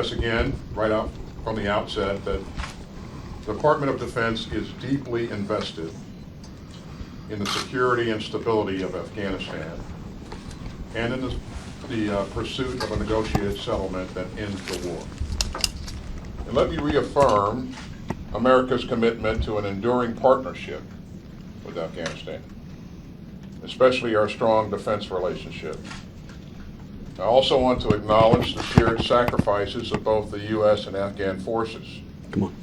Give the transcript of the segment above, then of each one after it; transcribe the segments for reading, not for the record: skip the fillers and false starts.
stress again, right out from the outset, that the Department of Defense is deeply invested in the security and stability of Afghanistan and in the pursuit of a negotiated settlement that ends the war. And let me reaffirm America's commitment to an enduring partnership with Afghanistan, especially our strong defense relationship. I also want to acknowledge the shared sacrifices of both the U.S. and Afghan forces. Come on.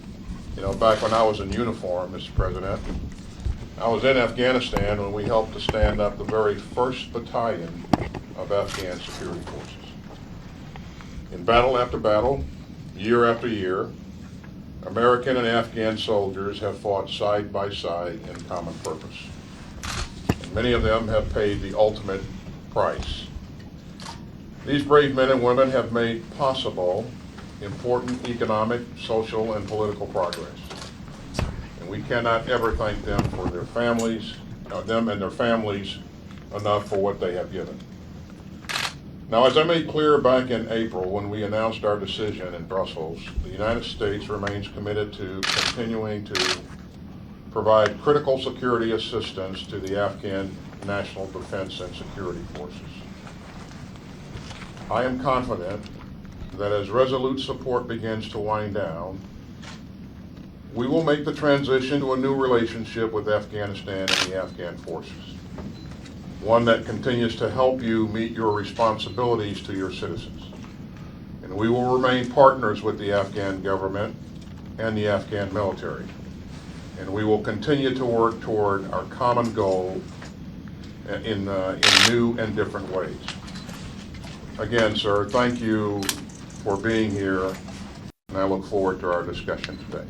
You know, back when I was in uniform, Mr. President, I was in Afghanistan when we helped to stand up the very first battalion of Afghan security forces. In battle after battle, year after year, American and Afghan soldiers have fought side by side in common purpose. And many of them have paid the ultimate price. These brave men and women have made possible important economic, social, and political progress. And we cannot ever thank them for their families, them and their families enough for what they have given. Now, as I made clear back in April when we announced our decision in Brussels, the United States remains committed to continuing to provide critical security assistance to the Afghan National Defense and Security Forces. I am confident that as resolute support begins to wind down, we will make the transition to a new relationship with Afghanistan and the Afghan forces, one that continues to help you meet your responsibilities to your citizens. And we will remain partners with the Afghan government and the Afghan military. And we will continue to work toward our common goal in new and different ways. Again, sir, thank you for being here, and I look forward to our discussion today.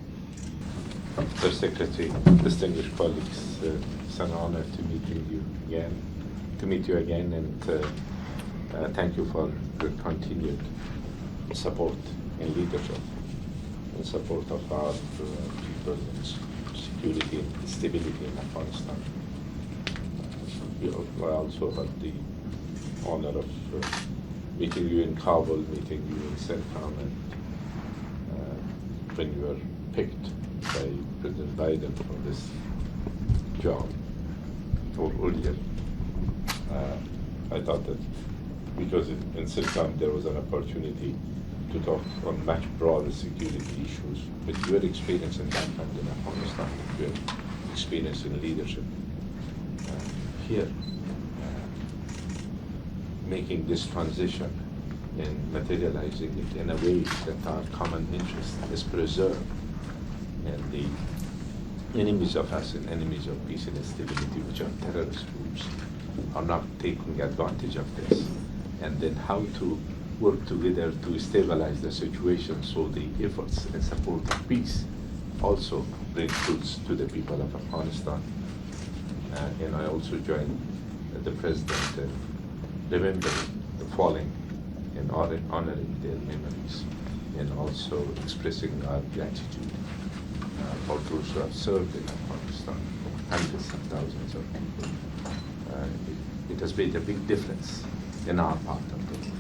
Mr. Secretary, distinguished colleagues, it's an honor to meet you again, and thank you for your continued support and leadership in support of our people's security and stability in Afghanistan. I also had the honor of meeting you in Kabul, meeting you in Sirkhan, and when you were picked by President Biden for this job, or earlier. I thought that because in Sirkhan there was an opportunity to talk on much broader security issues, but your experience in background in Afghanistan, your experience in leadership here, making this transition and materializing it in a way that our common interest is preserved, and the enemies of us and enemies of peace and stability, which are terrorist groups, are not taking advantage of this, and then how to work together to stabilize the situation so the efforts in support of peace also bring fruits to the people of Afghanistan. And I also join the President in remembering the fallen and honoring their memories, and also expressing our gratitude for those who have served in Afghanistan, hundreds of thousands of people. It has made a big difference in our part of the world,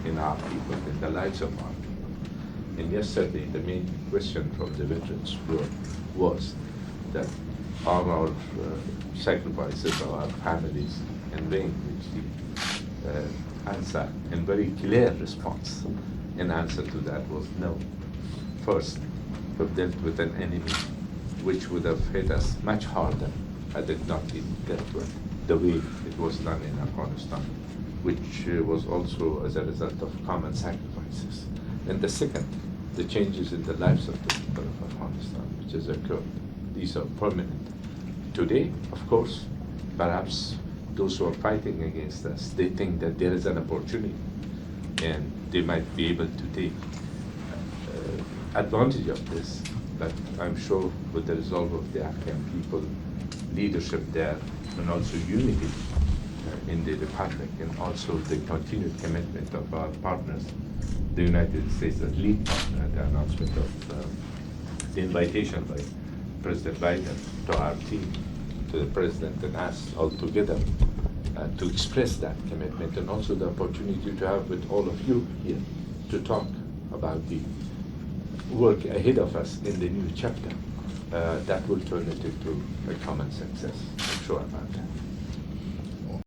in our people, in the lives of our people. And yesterday, the main question from the veterans was that all our sacrifices of our families in vain, which the answer and very clear response in answer to that was no. First, we've dealt with an enemy which would have hit us much harder had it not been dealt with the way it was done in Afghanistan, which was also as a result of common sacrifices. And the second, the changes in the lives of the people of Afghanistan, which has occurred. These are permanent. Today, of course, perhaps those who are fighting against us, they think that there is an opportunity and they might be able to take advantage of this. But I'm sure with the resolve of the Afghan people, leadership there, and also unity in the Republic, and also the continued commitment of our partners, the United States as lead partner, the announcement of the invitation by President Biden to our team, to the President and us all together to express that commitment, and also the opportunity to have with all of you here to talk about the work ahead of us in the new chapter, that will turn it into a common success. I'm sure about that.